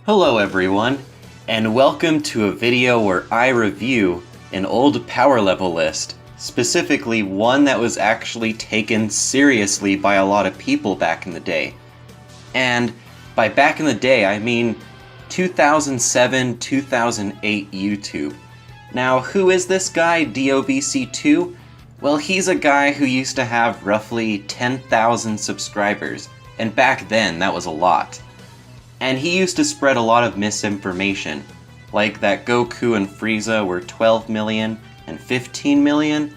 Hello everyone, and welcome to a video where I review an old power level list, specifically one that was actually taken seriously by a lot of people back in the day. And by back in the day, I mean 2007, 2008 YouTube. Now, who is this guy, DOVC2? Well, he's a guy who used to have roughly 10,000 subscribers, and back then that was a lot. And he used to spread a lot of misinformation, like that Goku and Frieza were 12 million and 15 million,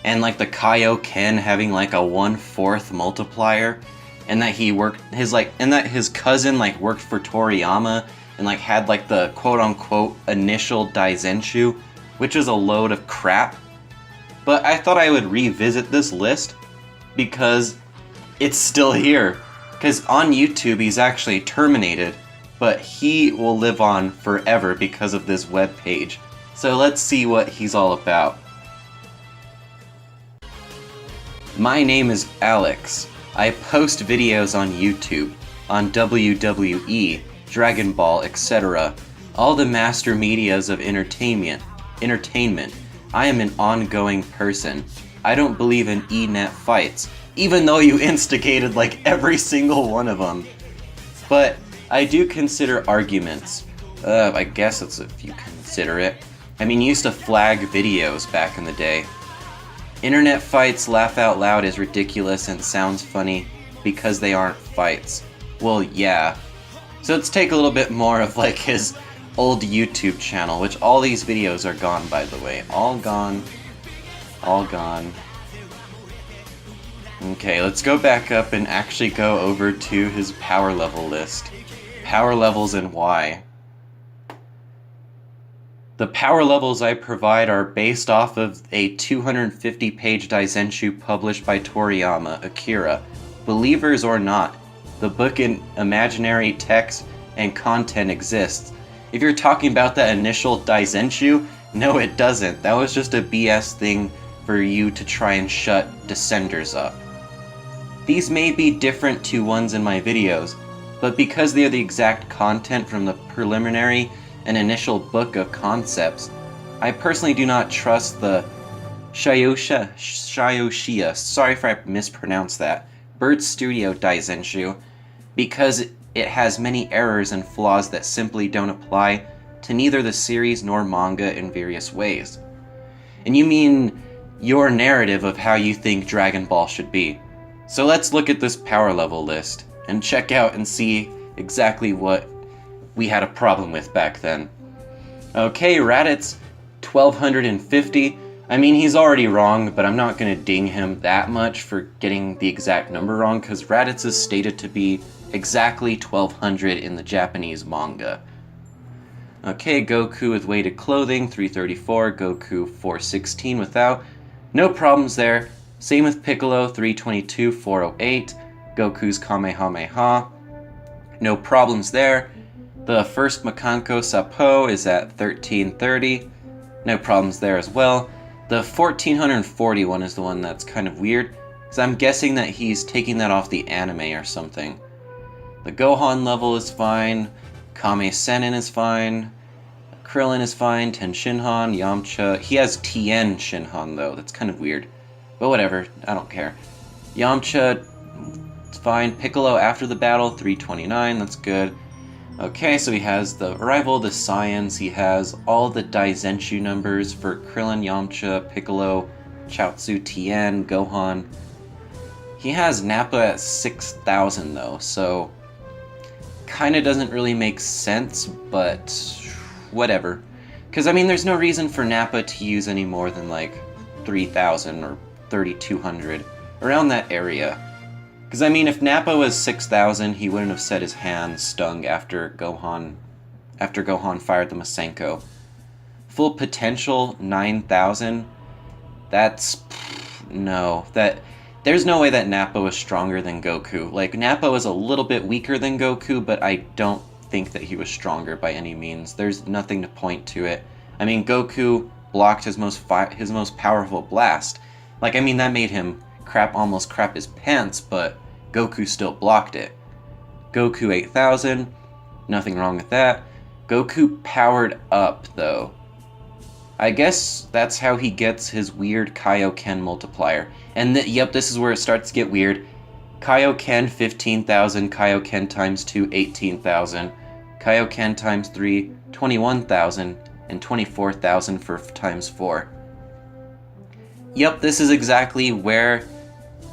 and like the Kaioken having like a 1/4 multiplier, and that his cousin like worked for Toriyama and like had like the quote-unquote initial Daizenshu, which is a load of crap. But I thought I would revisit this list because it's still here. Because on YouTube he's actually terminated, but he will live on forever because of this webpage. So let's see what he's all about. My name is Alex. I post videos on YouTube, on WWE, Dragon Ball, etc. All the master medias of entertainment. I am an ongoing person. I don't believe in e-net fights, even though you instigated like every single one of them. But I do consider arguments. I guess that's if you consider it. I mean, you used to flag videos back in the day. Internet fights, laugh out loud, is ridiculous and sounds funny because they aren't fights. Well, yeah. So let's take a little bit more of like his old YouTube channel, which all these videos are gone, by the way. All gone. All gone. Okay, let's go back up and actually go over to his power level list. Power levels and why. The power levels I provide are based off of a 250-page Daizenshu published by Toriyama, Akira. Believers or not, the book in imaginary text and content exists. If you're talking about that initial Daizenshu, no it doesn't. That was just a BS thing for you to try and shut Descenders up. These may be different to ones in my videos, but because they are the exact content from the preliminary and initial book of concepts, I personally do not trust the Shayoshiya, sorry if I mispronounced that, Bird Studio Daizenshu, because it has many errors and flaws that simply don't apply to neither the series nor manga in various ways. And you mean your narrative of how you think Dragon Ball should be. So let's look at this power level list and check out and see exactly what we had a problem with back then. Okay, Raditz, 1250. I mean, he's already wrong, but I'm not going to ding him that much for getting the exact number wrong, because Raditz is stated to be exactly 1200 in the Japanese manga. Okay, Goku with weighted clothing, 334, Goku 416 without. No problems there. Same with Piccolo, 322, 408, Goku's Kamehameha. No problems there. The first Makanko Sapo is at 1330. No problems there as well. The 1441 is the one that's kind of weird, because I'm guessing that he's taking that off the anime or something. The Gohan level is fine. Kame Sennin is fine. Krillin is fine. Ten Shinhan, Yamcha. He has Tien Shinhan though, that's kind of weird. But whatever, I don't care. Yamcha, it's fine. Piccolo after the battle, 329, that's good. Okay, so he has the arrival of the Saiyans, he has all the Daizenshu numbers for Krillin, Yamcha, Piccolo, Chaozu, Tien, Gohan. He has Nappa at 6,000 though, so kinda doesn't really make sense, but whatever. Because I mean, there's no reason for Nappa to use any more than like 3,000 or 3,200, around that area. Because I mean, if Nappa was 6,000, he wouldn't have said his hand stung after Gohan fired the Masenko. Full potential 9,000. That's no. There's no way that Nappa was stronger than Goku. Like, Nappa was a little bit weaker than Goku, but I don't think that he was stronger by any means. There's nothing to point to it. I mean, Goku blocked his most powerful blast. Like, I mean, that made him almost crap his pants, but Goku still blocked it. Goku 8,000. Nothing wrong with that. Goku powered up, though. I guess that's how he gets his weird Kaioken multiplier. And yep, this is where it starts to get weird. Kaioken 15,000, Kaioken times 2, 18,000. Kaioken times 3, 21,000, and 24,000 for times 4. Yep, this is exactly where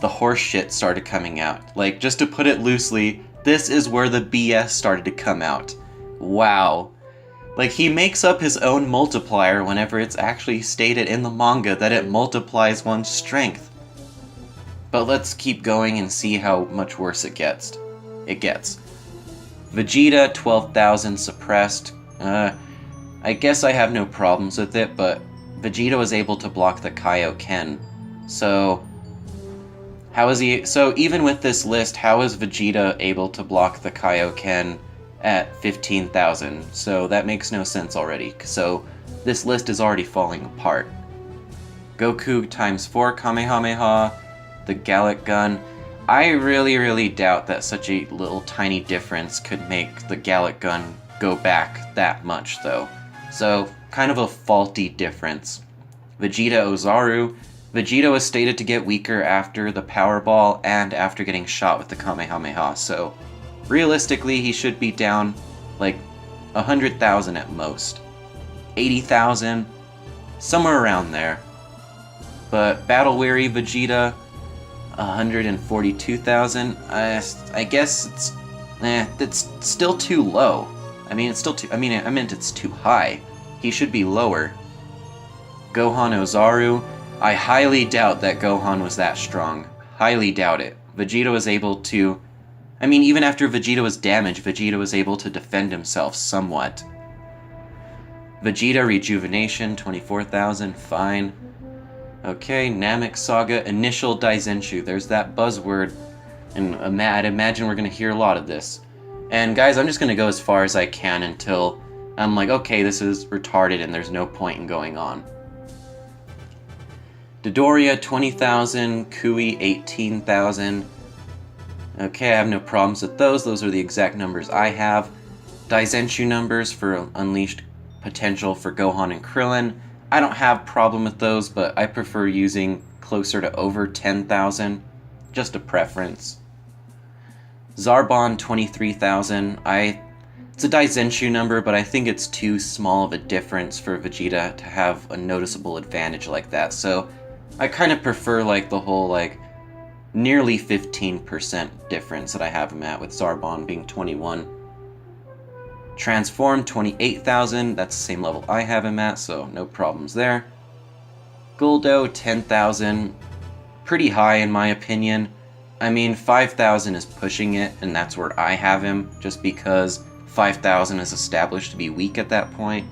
the horse shit started coming out. Like, just to put it loosely, this is where the BS started to come out. Wow. Like, he makes up his own multiplier whenever it's actually stated in the manga that it multiplies one's strength. But let's keep going and see how much worse it gets. Vegeta, 12,000 suppressed. I guess I have no problems with it, but Vegeta was able to block the Kaioken. So, how is he... So, even with this list, how is Vegeta able to block the Kaioken at 15,000? So, that makes no sense already. So, this list is already falling apart. Goku times 4 Kamehameha, the Gallic Gun. I really doubt that such a little tiny difference could make the Gallic Gun go back that much, though. So, kind of a faulty difference. Vegeta Ozaru. Vegeta was stated to get weaker after the Power Ball and after getting shot with the Kamehameha, so realistically he should be down like 100,000 at most. 80,000, somewhere around there. But Battle Weary Vegeta, 142,000. I guess it's still too low. I meant it's too high. He should be lower. Gohan Ozaru. I highly doubt that Gohan was that strong. Highly doubt it. Vegeta was able to... even after Vegeta was damaged, Vegeta was able to defend himself somewhat. Vegeta Rejuvenation, 24,000, fine. Okay, Namek Saga, Initial Daizenshu. There's that buzzword, and I'd imagine we're going to hear a lot of this. And guys, I'm just going to go as far as I can until I'm like, okay, this is retarded and there's no point in going on. Dodoria, 20,000, Kui, 18,000. Okay, I have no problems with those. Those are the exact numbers I have. Daizenshu numbers for unleashed potential for Gohan and Krillin. I don't have problem with those, but I prefer using closer to over 10,000. Just a preference. Zarbon, 23,000. It's a Daizenshu number, but I think it's too small of a difference for Vegeta to have a noticeable advantage like that, so I kind of prefer like the whole like nearly 15% difference that I have him at, with Zarbon being 21. Transform, 28,000, that's the same level I have him at, so no problems there. Guldo, 10,000, pretty high in my opinion. 5,000 is pushing it, and that's where I have him, just because 5,000 is established to be weak at that point.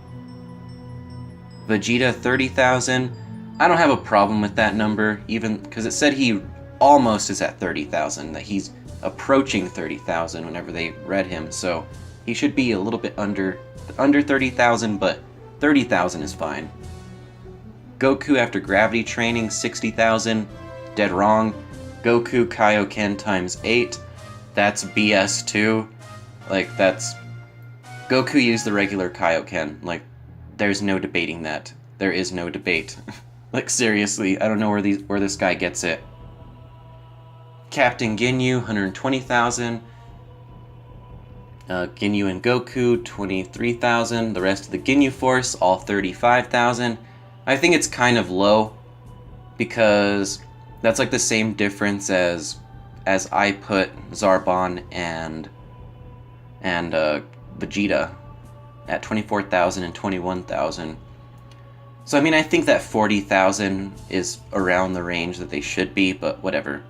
Vegeta, 30,000. I don't have a problem with that number, even because it said he almost is at 30,000, that he's approaching 30,000 whenever they read him, so he should be a little bit under 30,000, but 30,000 is fine. Goku after gravity training, 60,000. Dead wrong. Goku Kaioken times 8. That's BS too. Like, that's... Goku used the regular Kaioken. Like, there's no debating that. There is no debate. Like, seriously, I don't know where this guy gets it. Captain Ginyu, 120,000. Ginyu and Goku, 23,000. The rest of the Ginyu Force, all 35,000. I think it's kind of low, because that's like the same difference as I put Zarbon and Vegeta at 24,000 and 21,000. So I think that 40,000 is around the range that they should be, but whatever.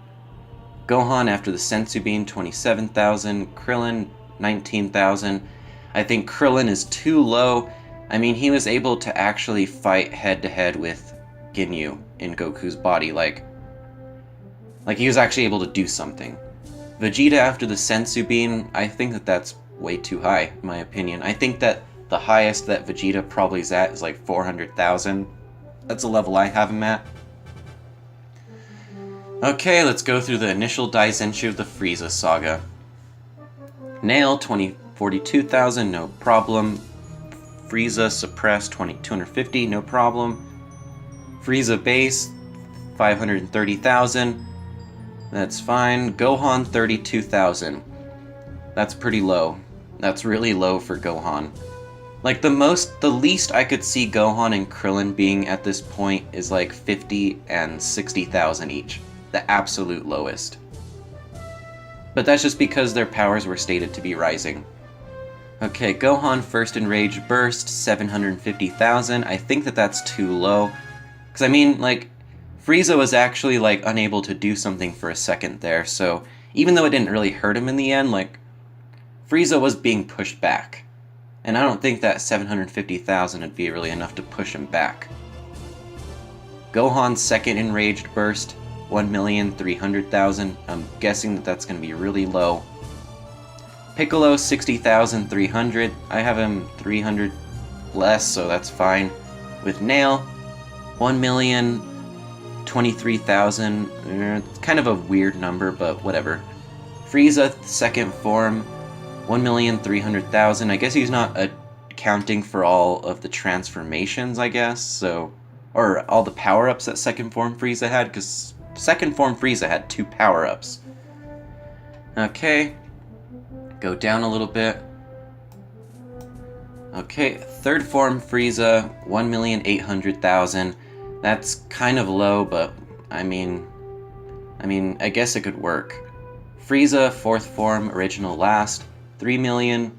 Gohan after the Sensu Bean, 27,000. Krillin, 19,000. I think Krillin is too low. He was able to actually fight head-to-head with Ginyu in Goku's body, like he was actually able to do something. Vegeta after the Sensu Bean, I think that's way too high, in my opinion. I think that the highest that Vegeta probably is at is like 400,000. That's the level I have him at. Okay, let's go through the initial Daizenshu of the Frieza saga. Nail, 42,000, no problem. Frieza suppressed 250, no problem. Frieza base 530,000, that's fine. Gohan 32,000. That's pretty low. That's really low for Gohan. Like the least I could see Gohan and Krillin being at this point is like 50 and 60,000 each. The absolute lowest. But that's just because their powers were stated to be rising. Okay, Gohan first enraged burst, 750,000. I think that's too low. Because I mean, like, Frieza was actually like unable to do something for a second there, so even though it didn't really hurt him in the end, like, Frieza was being pushed back. And I don't think that 750,000 would be really enough to push him back. Gohan's second enraged burst, 1,300,000. I'm guessing that's going to be really low. Piccolo, 60,300. I have him 300 less, so that's fine. With Nail, 1,023,000. It's kind of a weird number, but whatever. Frieza, second form, 1,300,000. I guess he's not accounting for all of the transformations, I guess, so... Or all the power-ups that second form Frieza had, because second form Frieza had 2 power-ups. Okay. Go down a little bit. Okay, third form Frieza, 1,800,000. That's kind of low, but I mean, I guess it could work. Frieza, fourth form, original last, 3 million.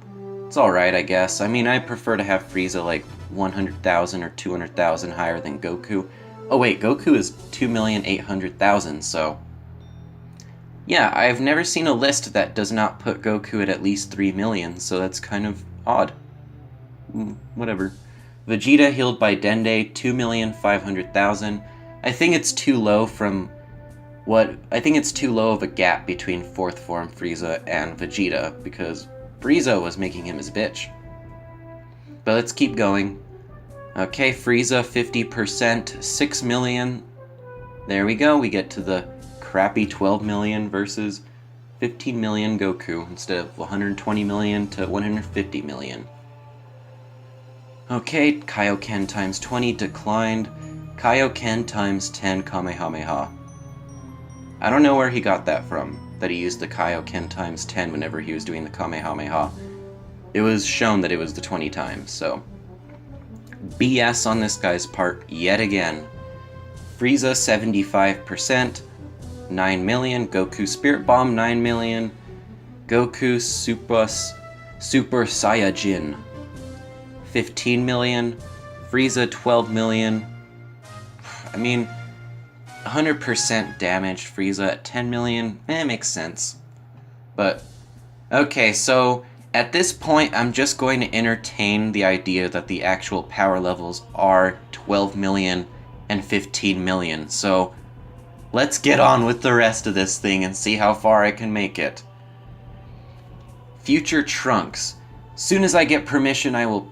It's alright, I guess. I mean, I prefer to have Frieza like 100,000 or 200,000 higher than Goku. Oh wait, Goku is 2,800,000, so... Yeah, I've never seen a list that does not put Goku at least 3 million, so that's kind of odd. Whatever. Vegeta healed by Dende, 2,500,000. I think it's too low from I think it's too low of a gap between fourth form Frieza and Vegeta, because Frieza was making him his bitch. But let's keep going. Okay, Frieza 50%, 6 million. There we go, we get to the crappy 12 million versus 15 million Goku, instead of 120 million to 150 million. Okay, Kaioken times 20 declined. Kaioken times 10 Kamehameha. I don't know where he got that from, that he used the Kaioken times 10 whenever he was doing the Kamehameha. It was shown that it was the 20 times, so... BS on this guy's part, yet again. Frieza 75%, 9 million. Goku Spirit Bomb, 9 million. Goku Super Saiyajin, 15 million. Frieza, 12 million. I mean, 100% damage. Frieza at 10 million. Makes sense. But, okay, so at this point, I'm just going to entertain the idea that the actual power levels are 12 million and 15 million. So, let's get on with the rest of this thing and see how far I can make it. Future Trunks. Soon as I get permission, I will...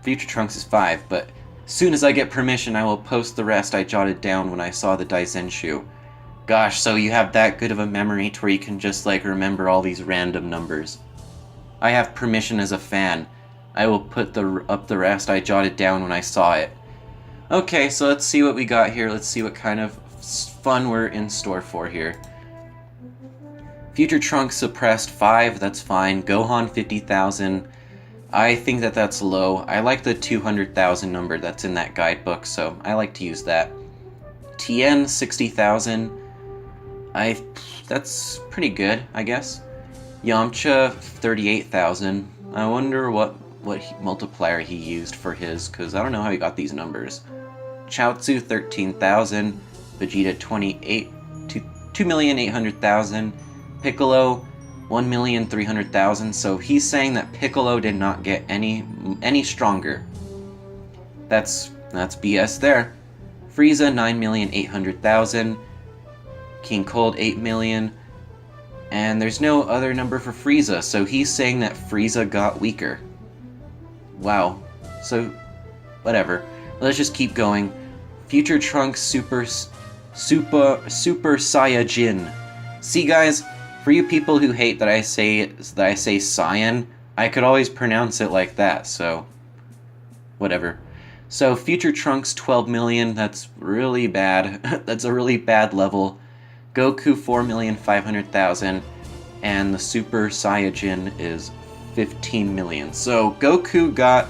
Future Trunks is 5, but soon as I get permission, I will post the rest I jotted down when I saw the Daisenshu. Gosh, so you have that good of a memory to where you can just, like, remember all these random numbers. I have permission as a fan. I will put up the rest I jotted down when I saw it. Okay, so let's see what we got here. Let's see what kind of fun we're in store for here. Future Trunks suppressed 5, that's fine. Gohan 50,000. I think that's low. I like the 200,000 number that's in that guidebook, so I like to use that. Tien 60,000. That's pretty good, I guess. Yamcha 38,000. I wonder what multiplier he used for his, because I don't know how he got these numbers. Chaozu 13,000. Vegeta 2,800,000. Piccolo 1,300,000. So he's saying that Piccolo did not get any stronger. That's BS there. Frieza 9,800,000. King Cold 8 million. And there's no other number for Frieza, so he's saying that Frieza got weaker. Wow. So, whatever. Let's just keep going. Future Trunks Super Saiyajin. See, guys, For you people who hate that I say Sayan, I could always pronounce it like that, so whatever. So Future Trunks 12 million, that's really bad. That's a really bad level. Goku 4,500,000, and the Super Saiyajin is 15 million. So Goku got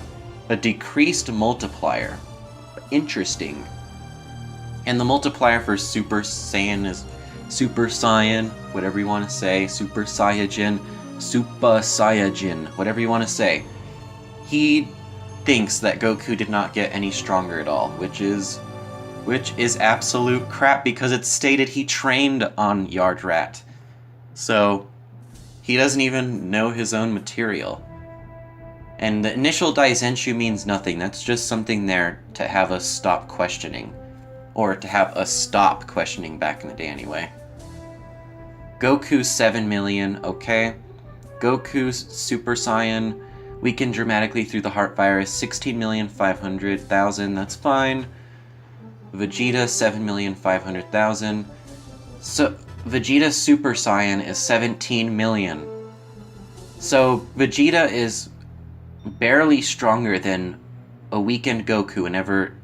a decreased multiplier. Interesting. And the multiplier for Super Saiyan is Super Saiyan, whatever you want to say, Super Saiyajin, Super Saiyajin, whatever you want to say. He thinks that Goku did not get any stronger at all, which is absolute crap because it's stated he trained on Yard Rat. So he doesn't even know his own material. And the initial Daizenshu means nothing. That's just something there to have us stop questioning. Or to have us stop questioning back in the day anyway. Goku 7 million, okay. Goku's Super Saiyan weakened dramatically through the heart virus, 16,500,000, that's fine. Vegeta 7,500,000. So Vegeta Super Saiyan is 17 million. So Vegeta is barely stronger than a weakened Goku whenever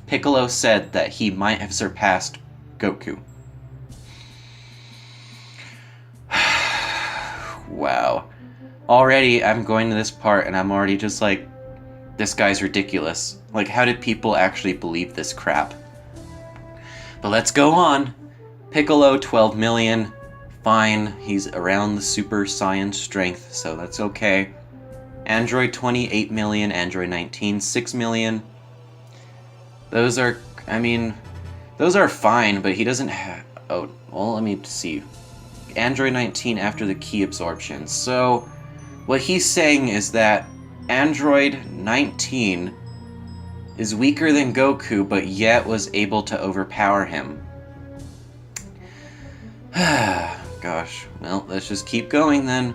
Piccolo said that he might have surpassed Goku. Wow. Already I'm going to this part and I'm already just like, this guy's ridiculous. Like, how did people actually believe this crap? But let's go on. Piccolo 12 million. Fine, he's around the Super Saiyan strength, so that's okay. Android 28 million, Android 19, 6 million. Those are, I mean, those are fine, but he doesn't have, oh, well, let me see. Android 19 after the key absorption. So, what he's saying is that Android 19 is weaker than Goku, but yet was able to overpower him. Gosh, well, let's just keep going then.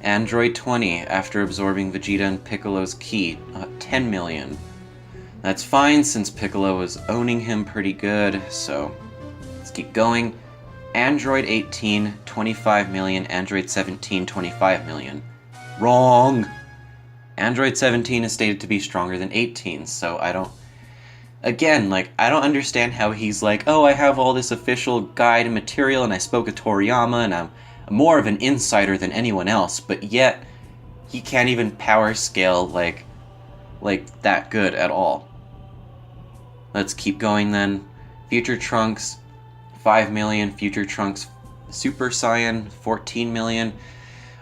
Android 20, after absorbing Vegeta and Piccolo's ki, 10 million. That's fine, since Piccolo was owning him pretty good, so let's keep going. Android 18, 25 million. Android 17, 25 million. Wrong! Android 17 is stated to be stronger than 18, so I don't... Again, like, I don't understand how he's like, oh, I have all this official guide and material, and I spoke with Toriyama, and I'm more of an insider than anyone else, but yet he can't even power scale like that good at all. Let's keep going then. Future Trunks 5 million, Future Trunks Super Saiyan 14 million.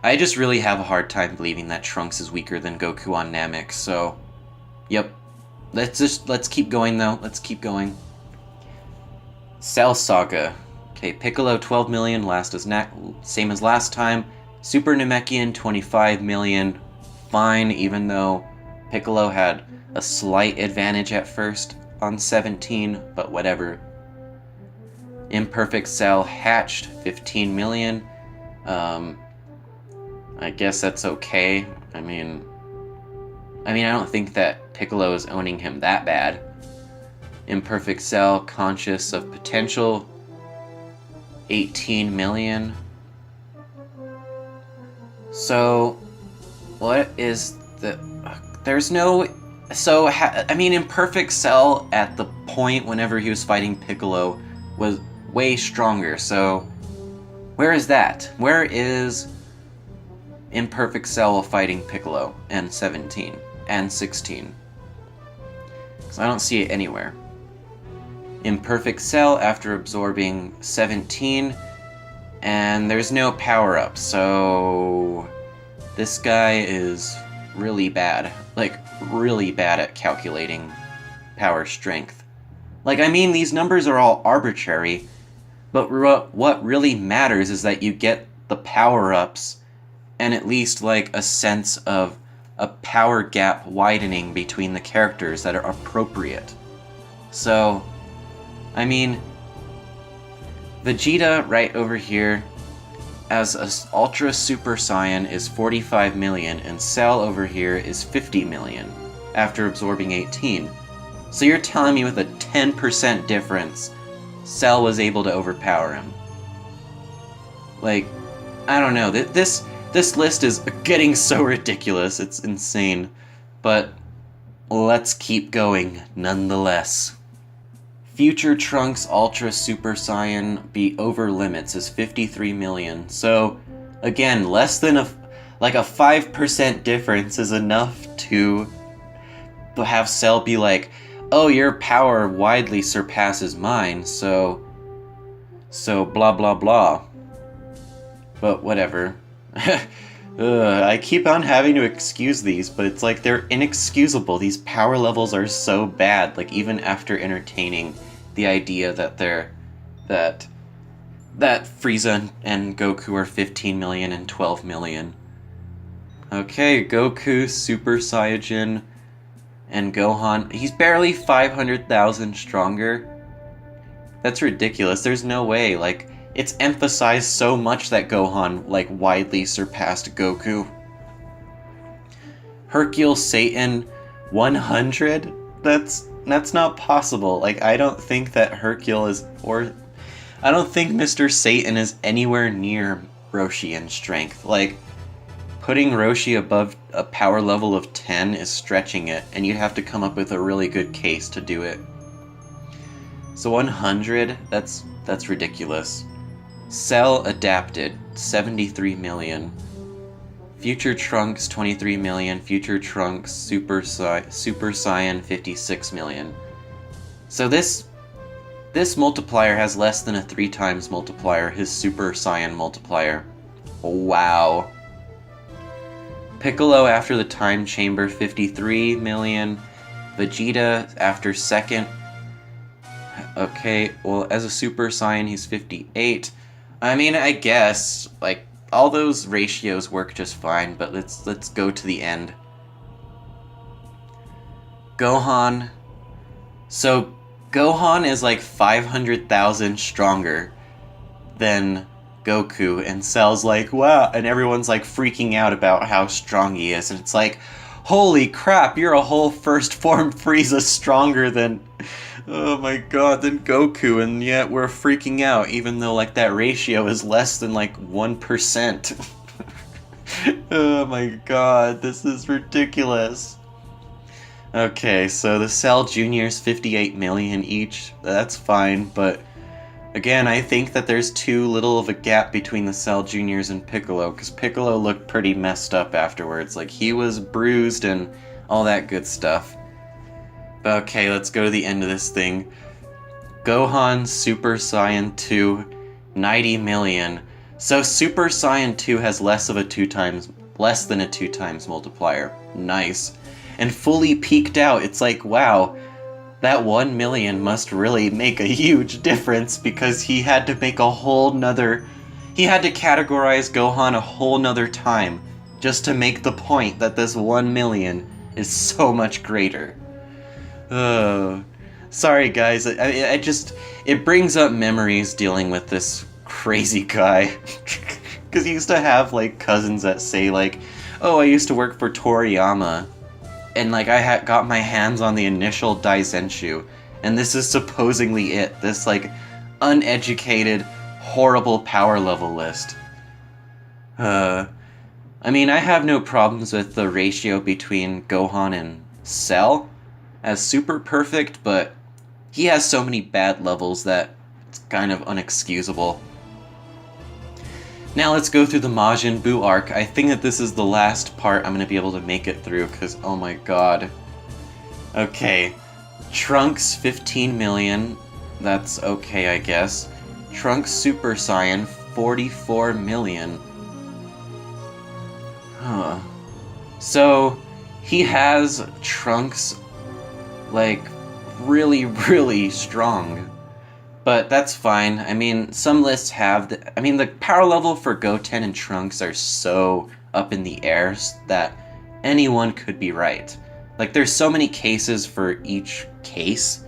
I just really have a hard time believing that Trunks is weaker than Goku on Namek, so yep. Let's keep going though. Let's keep going. Cell Saga. Okay, Piccolo 12 million, same as last time. Super Namekian 25 million. Fine, even though Piccolo had a slight advantage at first on 17, but whatever. Imperfect Cell hatched 15 million. I guess that's okay. I mean, I don't think that Piccolo is owning him that bad. Imperfect Cell, conscious of potential, 18 million. So, what is the... There's no... So, Imperfect Cell at the point whenever he was fighting Piccolo was way stronger, so... Where is that? Where is Imperfect Cell while fighting Piccolo and 17 and 16? Because I don't see it anywhere. Imperfect Cell after absorbing 17, and there's no power-up, so this guy is really bad. Like, really bad at calculating power strength. Like, these numbers are all arbitrary, but what really matters is that you get the power-ups and at least, like, a sense of a power gap widening between the characters that are appropriate. So, Vegeta right over here as an Ultra Super Saiyan is 45 million, and Cell over here is 50 million after absorbing 18. So you're telling me with a 10% difference, Cell was able to overpower him. Like, I don't know. This list is getting so ridiculous. It's insane. But let's keep going nonetheless. Future Trunks Ultra Super Saiyan be over limits is 53 million. So again, less than a 5% difference is enough to have Cell be like, "Oh, your power widely surpasses mine, so blah blah blah." But whatever. I keep on having to excuse these, but it's like they're inexcusable. These power levels are so bad, like even after entertaining the idea that that Frieza and Goku are 15 million and 12 million. Okay, Goku, Super Saiyajin, and Gohan. He's barely 500,000 stronger. That's ridiculous. There's no way. Like, it's emphasized so much that Gohan, like, widely surpassed Goku. Hercule Satan 100? That's not possible. Like, I don't think that Hercule is, or I don't think Mr. Satan is anywhere near Roshi in strength. Like, putting Roshi above a power level of 10 is stretching it, and you'd have to come up with a really good case to do it. So 100, that's ridiculous. Cell adapted, 73 million. Future Trunks, 23 million. Future Trunks Super Saiyan, 56 million. So this multiplier has less than a 3 times multiplier, his Super Saiyan multiplier. Wow. Piccolo after the time chamber, 53 million. Vegeta after second. Okay, well, as a Super Saiyan, he's 58. I mean, I guess, like, all those ratios work just fine, but let's go to the end. Gohan. So, Gohan is like 500,000 stronger than Goku, and Cell's like, wow, and everyone's like freaking out about how strong he is, and it's like, holy crap, you're a whole first form Frieza stronger than, oh my god, than Goku, and yet we're freaking out, even though like that ratio is less than like 1%. Oh my god, this is ridiculous. Okay, so the Cell Juniors 58 million each, that's fine, but again, I think that there's too little of a gap between the Cell Juniors and Piccolo, because Piccolo looked pretty messed up afterwards. Like, he was bruised and all that good stuff. But okay, let's go to the end of this thing. Gohan Super Saiyan 2, 90 million. So Super Saiyan 2 has less than a 2 times multiplier. Nice. And fully peaked out, it's like, wow, that 1 million must really make a huge difference, because he had to make a whole nother... He had to categorize Gohan a whole nother time just to make the point that this 1 million is so much greater. Sorry guys, I just... It brings up memories dealing with this crazy guy. Because he used to have, like, cousins that say, like, oh, I used to work for Toriyama, and like I got my hands on the initial Daizenshu, and this is supposedly it. This like uneducated, horrible power level list. I mean, I have no problems with the ratio between Gohan and Cell as super perfect, but he has so many bad levels that it's kind of unexcusable. Now let's go through the Majin Buu Arc. I think that this is the last part I'm going to be able to make it through, because oh my god. Okay, Trunks 15 million, that's okay I guess. Trunks Super Saiyan 44 million. Huh. So, he has Trunks, like, really strong. But that's fine. I mean, some lists have... the power level for Goten and Trunks are so up in the air that anyone could be right. Like, there's so many cases for each case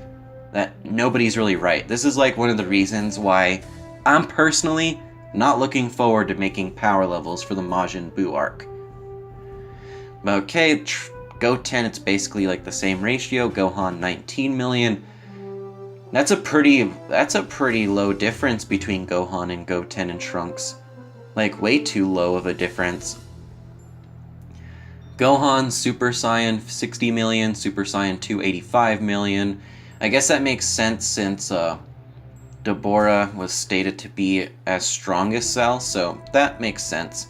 that nobody's really right. This is, like, one of the reasons why I'm personally not looking forward to making power levels for the Majin Buu Arc. But okay, Goten, it's basically, like, the same ratio. Gohan, 19 million. That's a pretty low difference between Gohan and Goten and Trunks. Like, way too low of a difference. Gohan, Super Saiyan 60 million, Super Saiyan 2 85 million. I guess that makes sense since Deborah was stated to be as strongest Cell, so that makes sense.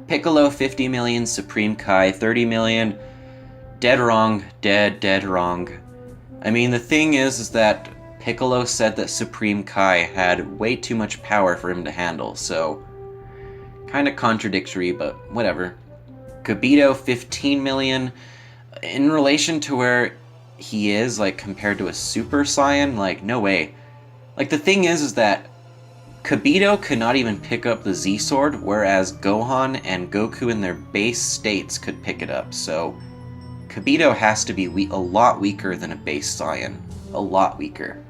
Piccolo 50 million, Supreme Kai 30 million. Dead wrong, dead wrong. I mean, the thing is that Piccolo said that Supreme Kai had way too much power for him to handle, so kind of contradictory, but whatever. Vegeto 15 million. In relation to where he is, like, compared to a Super Saiyan, like, no way. Like, the thing is that Vegeto could not even pick up the Z-Sword, whereas Gohan and Goku in their base states could pick it up, so Vegeto has to be a lot weaker than a base Saiyan. A lot weaker.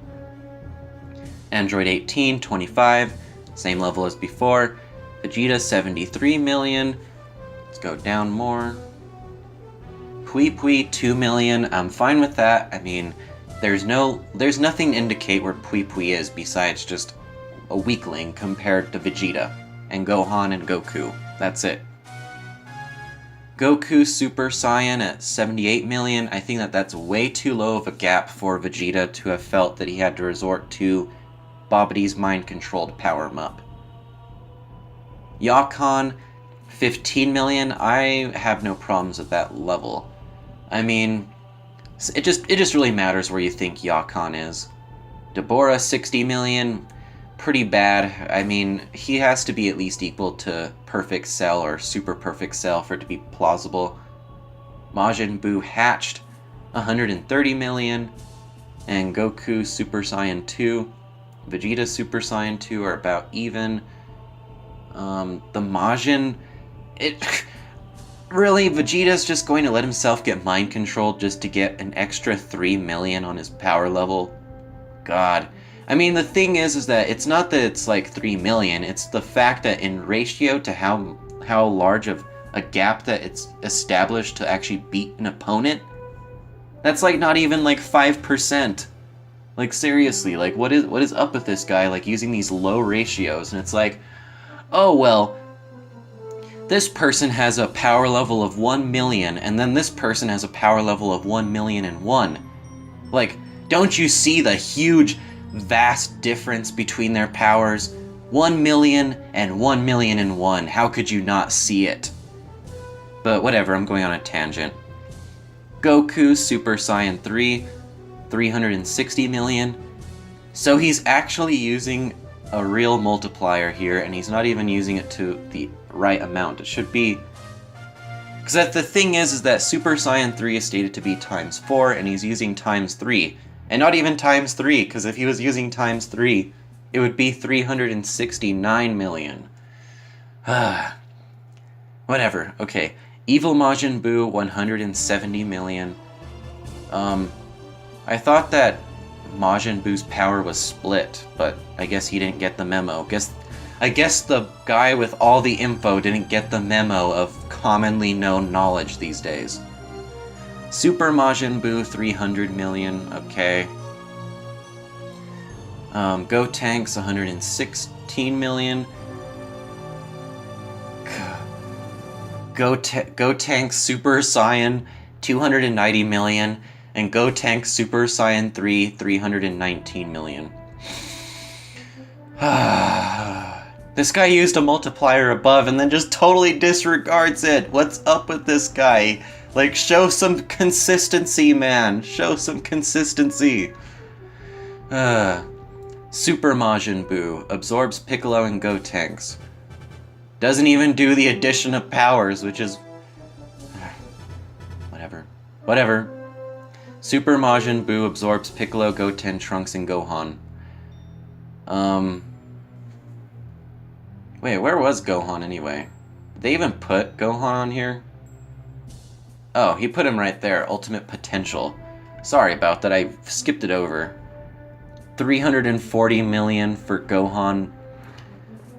Android 18, 25, same level as before. Vegeta 73 million. Let's go down more. Pui 2 million. I'm fine with that. I mean, there's nothing to indicate where Pui is besides just a weakling compared to Vegeta and Gohan and Goku. That's it. Goku Super Saiyan at 78 million. I think that's way too low of a gap for Vegeta to have felt that he had to resort to Babadi's mind-controlled power-up. Yakon 15 million. I have no problems at that level. I mean, it just really matters where you think Yakon is. Deborah 60 million. Pretty bad. I mean, he has to be at least equal to Perfect Cell or Super Perfect Cell for it to be plausible. Majin Buu hatched 130 million. And Goku Super Saiyan 2, Vegeta Super Saiyan 2 are about even. The Majin, really, Vegeta's just going to let himself get mind controlled just to get an extra 3 million on his power level? God. I mean, the thing is that it's not that it's like 3 million, it's the fact that in ratio to how large of a gap that it's established to actually beat an opponent, that's like not even like 5%. Like, seriously, like, what is up with this guy, like, using these low ratios? And it's like, oh, well, this person has a power level of 1 million, and then this person has a power level of 1,000,001. Like, don't you see the huge, vast difference between their powers? 1 million and 1,000,001. How could you not see it? But whatever, I'm going on a tangent. Goku Super Saiyan 3, 360 million. So he's actually using a real multiplier here, and he's not even using it to the right amount. It should be... Because the thing is that Super Saiyan 3 is stated to be times 4, and he's using times 3. And not even times 3, because if he was using times 3, it would be 369 million. Whatever, okay. Evil Majin Buu, 170 million. I thought that Majin Buu's power was split, but I guess he didn't get the memo. I guess the guy with all the info didn't get the memo of commonly known knowledge these days. Super Majin Buu, 300 million, okay. Gotenks, 116 million. Gotenks Super Saiyan, 290 million. And Gotenks Super Saiyan 3, 319 million. This guy used a multiplier above and then just totally disregards it. What's up with this guy? Like, show some consistency, man. Show some consistency. Super Majin Buu absorbs Piccolo and Gotenks. Doesn't even do the addition of powers, which is... Whatever. Super Majin Buu absorbs Piccolo, Goten, Trunks, and Gohan. Wait, where was Gohan anyway? Did they even put Gohan on here? Oh, he put him right there. Ultimate Potential. Sorry about that, I skipped it over. 340 million for Gohan.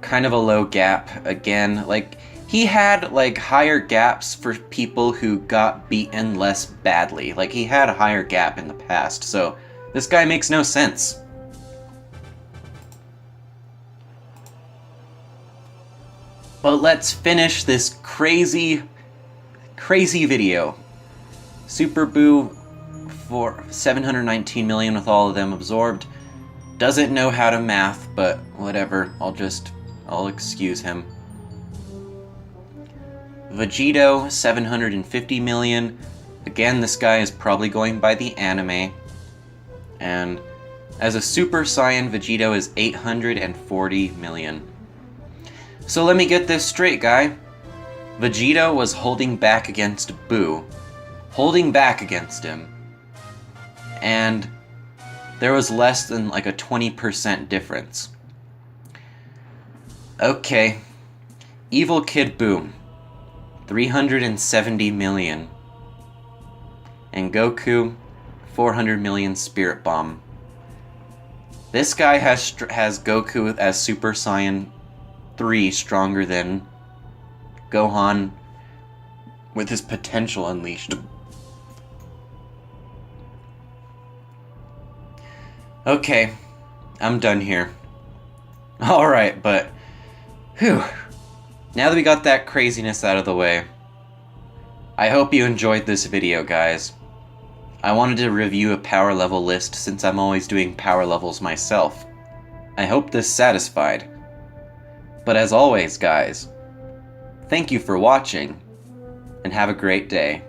Kind of a low gap again. Like, he had, like, higher gaps for people who got beaten less badly. Like, he had a higher gap in the past, so this guy makes no sense. But let's finish this crazy video. Super Buu for 719 million with all of them absorbed. Doesn't know how to math, but whatever. I'll excuse him. Vegeto, 750 million. Again, this guy is probably going by the anime. And as a Super Saiyan, Vegeto is 840 million. So let me get this straight, guy. Vegeto was holding back against Buu. Holding back against him. And there was less than like a 20% difference. Okay. Evil Kid Buu. 370 million. And Goku, 400 million Spirit Bomb. This guy has Goku as Super Saiyan 3 stronger than Gohan with his potential unleashed. Okay, I'm done here. Alright, but whew. Now that we got that craziness out of the way, I hope you enjoyed this video, guys. I wanted to review a power level list since I'm always doing power levels myself. I hope this satisfied. But as always, guys, thank you for watching, and have a great day.